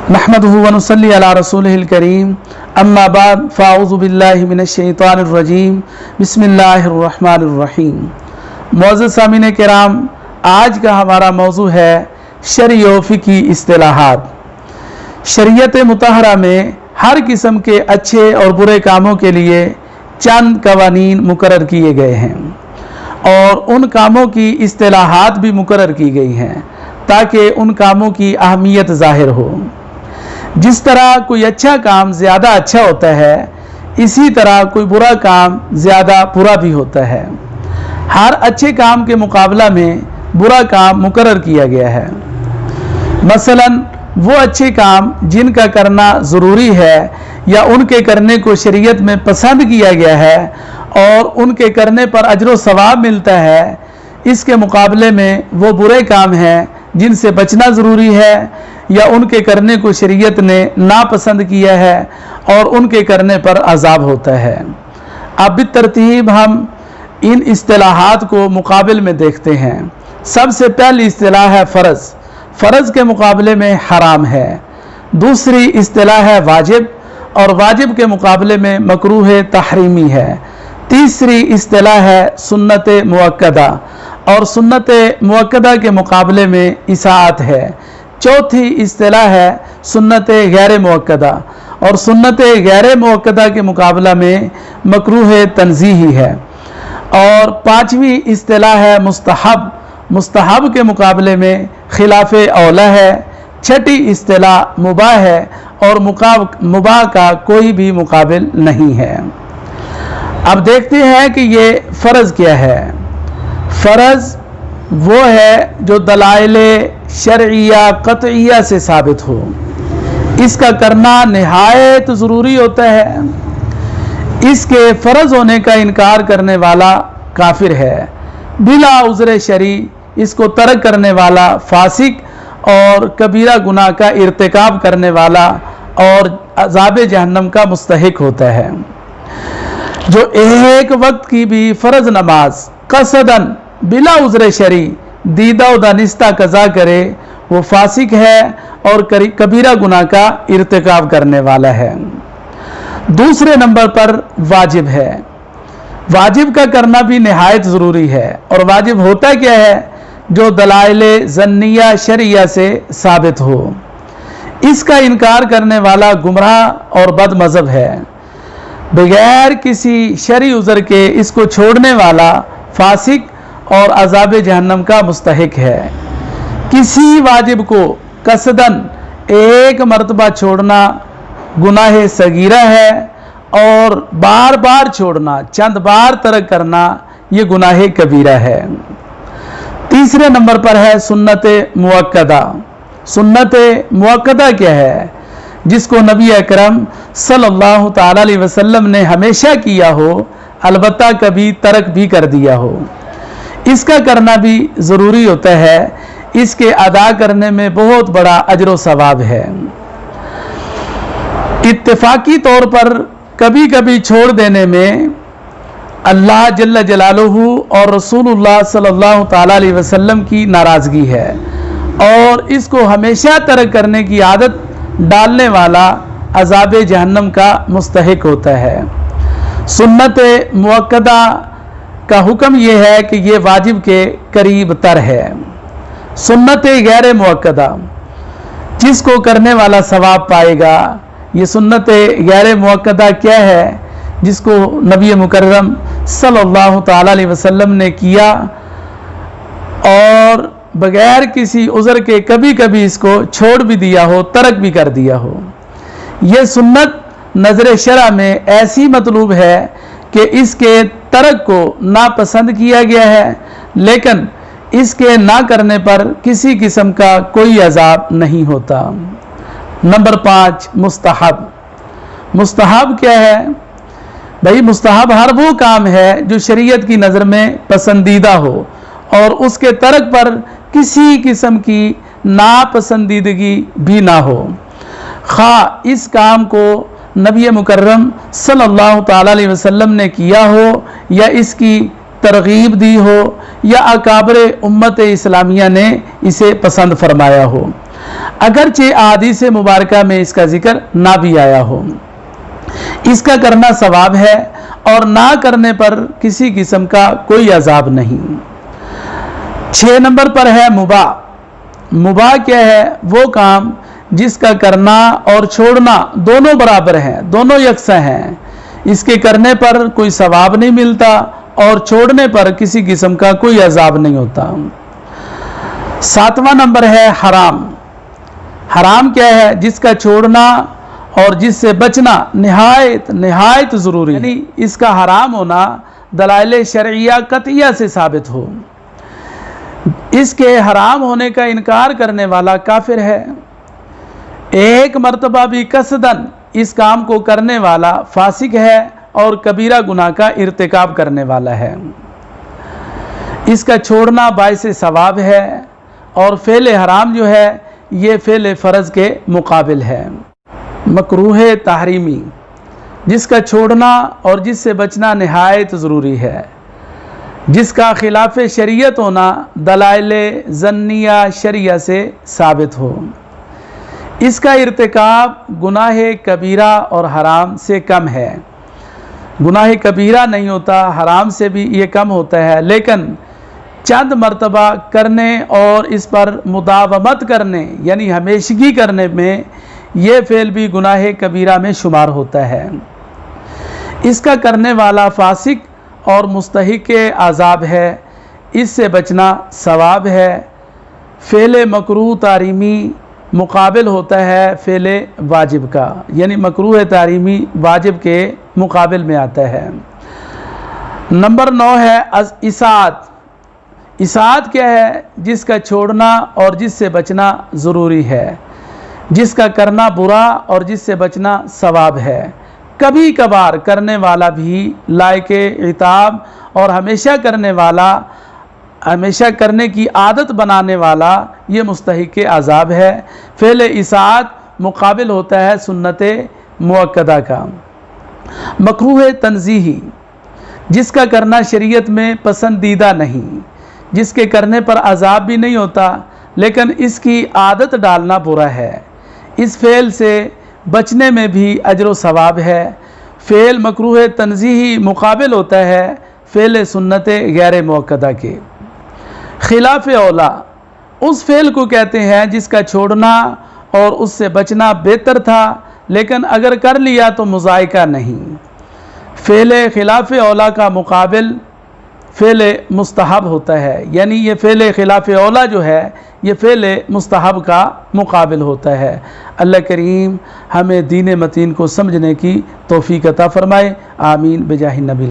नहमदुहु व नुसल्ली अला रसूलिहिल करीम अम्मा बाद फ़ाऊज़ु बिल्लाहि मिनश शैतानिर रजीम बिस्मिल्लाहिर रहमानिर रहीम। मुअज़्ज़ज़ सामीन किराम, आज का हमारा मौजू है शरई व फ़िक़ही इस्तिलाहात। शरीयत मुतहरा में हर किस्म के अच्छे और बुरे कामों के लिए चंद कवानीन मुकर्रर किए गए हैं और उन कामों की इस्तिलाहात भी मुकर्रर की गई हैं ताकि उन कामों की अहमियत ज़ाहिर हो। जिस तरह कोई अच्छा काम ज़्यादा अच्छा होता है, इसी तरह कोई बुरा काम ज़्यादा बुरा भी होता है। हर अच्छे काम के मुकाबला में बुरा काम मुकर्रर किया गया है। मसलन वो अच्छे काम जिनका करना ज़रूरी है या उनके करने को शरीयत में पसंद किया गया है और उनके करने पर अजर सवाब मिलता है, इसके मुकाबले में वो बुरे काम हैं जिनसे बचना ज़रूरी है या उनके करने को शरीयत ने नापसंद किया है और उनके करने पर अजाब होता है। अब बितरतीब हम इन इस्तिलाहात को मुकाबिल में देखते हैं। सबसे पहली इस्तिलाह है फ़र्ज़। फ़र्ज़ के मुकाबले में हराम है। दूसरी इस्तिलाह है वाजिब और वाजिब के मुकाबले में मकरूह तहरीमी है। तीसरी इस्तिलाह है सुन्नत मुअक्कदा और सुन्नत मुअक्कदा के मुकाबले में इसाअत है। चौथी इस्तिलाह है सुन्नत गैर मुअक्कदा और सुन्नत गैर मुअक्कदा के मुकाबला में मकरूह तंज़ीही है। और पाँचवीं इस्तिलाह है मुस्तहब। मुस्तहब के मुकाबले में खिलाफ औला है। छठी इस्तिलाह मुबाह है और मुबाह का कोई भी मुकाबिल नहीं है। अब देखते हैं कि ये फ़र्ज़ क्या है। फ़र्ज़ वो है जो दलाइल शरइया क़तइया से साबित हो। इसका करना निहायत ज़रूरी होता है। इसके फ़र्ज़ होने का इनकार करने वाला काफिर है। बिला उज़्र शरी इसको तर्क करने वाला फासिक और कबीरा गुनाह का इर्तिकाब करने वाला और अज़ाब जहन्नम का मुस्तहिक होता है। जो एक वक्त की भी फ़र्ज़ नमाज कसदन बिला उज़्र शरी दीदा व दानिस्ता कज़ा करे, वो फासिक है और कबीरा गुनाह का इर्तिकाब करने वाला है। दूसरे नंबर पर वाजिब है। वाजिब का करना भी निहायत ज़रूरी है। और वाजिब होता क्या है? जो दलाइल ज़न्निया शरिया से साबित हो। इसका इनकार करने वाला गुमराह और बदमज़हब है। बगैर किसी शरई उज़र के इसको छोड़ने वाला फासिक और अज़ाब जहन्नम का मुस्तहिक है। किसी वाजिब को कसदन एक मरतबा छोड़ना गुनाह सगीरा है और बार बार छोड़ना, चंद बार तर्क करना, ये गुनाह कबीरा है। तीसरे नंबर पर है सुन्नत मुअक्कदा। सुन्नत मुअक्कदा क्या है? जिसको नबी अकरम सल्लल्लाहु ताला अलैहि वसल्लम ने हमेशा किया हो, अलबत्ता कभी तर्क भी कर दिया हो। इसका करना भी ज़रूरी होता है। इसके अदा करने में बहुत बड़ा अजर व सवाब है। इत्तेफाकी तौर पर कभी कभी छोड़ देने में अल्लाह जल्ल जलालुहु और रसूलुल्लाह सल्लल्लाहु ताला अलैहि वसल्लम की नाराज़गी है और इसको हमेशा तर्क करने की आदत डालने वाला अज़ाब जहन्नम का मुस्तहिक होता है। सुन्नत मुअक्कदा का हुक्म यह है कि ये वाजिब के करीब तर है। सुन्नत गैर मुअक्कदा जिसको करने वाला सवाब पाएगा। ये सुन्नत गैर मुअक्कदा क्या है? जिसको नबी मुकर्रम सल्लल्लाहु ताला अलैहि वसल्लम ने किया और बगैर किसी उज़र के कभी कभी इसको छोड़ भी दिया हो, तर्क भी कर दिया हो। ये सुन्नत नज़र शरा में ऐसी मतलूब है कि इसके तर्क को नापसंद किया गया है, लेकिन इसके ना करने पर किसी किस्म का कोई अजाब नहीं होता। नंबर 5 मुस्तहब। मुस्तहब क्या है? भाई मुस्तहब हर वो काम है जो शरीयत की नज़र में पसंदीदा हो और उसके तर्क पर किसी किस्म की नापसंदीदगी भी ना हो। खा इस काम को नबी मुकर्रम सल्लल्लाहु ताला अलैहि वसल्लम ने किया हो या इसकी तरगीब दी हो या अकाबर उम्मत इस्लामिया ने इसे पसंद फरमाया हो। اگرچہ احادیث مبارکہ میں اس کا ذکر نہ بھی آیا ہو۔ اس کا کرنا ثواب ہے اور نہ کرنے پر کسی قسم کا کوئی عذاب نہیں۔ 6 نمبر پر ہے مباح۔ مباح کیا ہے؟ وہ کام جس کا کرنا اور چھوڑنا دونوں برابر ہیں، دونوں یکساں ہیں، اس کے کرنے پر کوئی ثواب نہیں ملتا اور چھوڑنے پر کسی قسم کا کوئی عذاب نہیں ہوتا۔ 7واں نمبر ہے حرام۔ حرام کیا ہے؟ جس کا چھوڑنا اور جس سے بچنا نہایت ضروری ہے، یعنی اس کا حرام ہونا دلائل شرعیہ قطعیہ سے ثابت ہو۔ اس کے حرام ہونے کا انکار کرنے والا کافر ہے۔ ایک مرتبہ بھی قصدن اس کام کو کرنے والا فاسق ہے اور کبیرہ گناہ کا ارتکاب کرنے والا ہے۔ اس کا چھوڑنا باعث ثواب ہے اور فعل حرام جو ہے یہ فعل فرض کے مقابل ہے۔ مکروہ تحریمی، جس کا چھوڑنا اور جس سے بچنا نہایت ضروری ہے، جس کا خلاف شریعت ہونا دلائل ظنیہ شرعیہ سے ثابت ہو۔ اس کا ارتکاب گناہ کبیرہ اور حرام سے کم ہے۔ گناہ کبیرہ نہیں ہوتا، حرام سے بھی یہ کم ہوتا ہے، لیکن چند مرتبہ کرنے اور اس پر مداومت کرنے یعنی ہمیشگی کرنے میں یہ فعل بھی گناہ کبیرہ میں شمار ہوتا ہے۔ اس کا کرنے والا فاسق اور مستحق عذاب ہے، اس سے بچنا ثواب ہے۔ فعل مکروہ تحریمی مقابل ہوتا ہے فعل واجب کا، یعنی مکروہ تحریمی واجب کے مقابل میں آتا ہے۔ نمبر 9 ہے اساعت۔ اساعت کیا ہے؟ جس کا چھوڑنا اور جس سے بچنا ضروری ہے، جس کا کرنا برا اور جس سے بچنا ثواب ہے۔ کبھی کبھار کرنے والا بھی لائق عتاب اور ہمیشہ کرنے والا، ہمیشہ کرنے کی عادت بنانے والا یہ مستحق عذاب ہے۔ فعل اساعت مقابل ہوتا ہے سنت مؤکدہ کا۔ مکروہ تنزیہی، جس کا کرنا شریعت میں پسندیدہ نہیں، جس کے کرنے پر عذاب بھی نہیں ہوتا لیکن اس کی عادت ڈالنا برا ہے، اس فعل سے بچنے میں بھی اجر و ثواب ہے۔ فعل مکروہ تنزیہی مقابل ہوتا ہے فعل سنت غیر مؤکدہ کے۔ خلاف اولا، اس فعل کو کہتے ہیں جس کا چھوڑنا اور اس سے بچنا بہتر تھا لیکن اگر کر لیا تو مذائقہ نہیں۔ فعل خلاف اولا کا مقابل فعل مستحب ہوتا ہے، یعنی یہ فعل خلاف اولا جو ہے یہ فعل مستحب کا مقابل ہوتا ہے۔ اللہ کریم ہمیں دین متین کو سمجھنے کی توفیق عطا فرمائے، آمین بجاہ النبی۔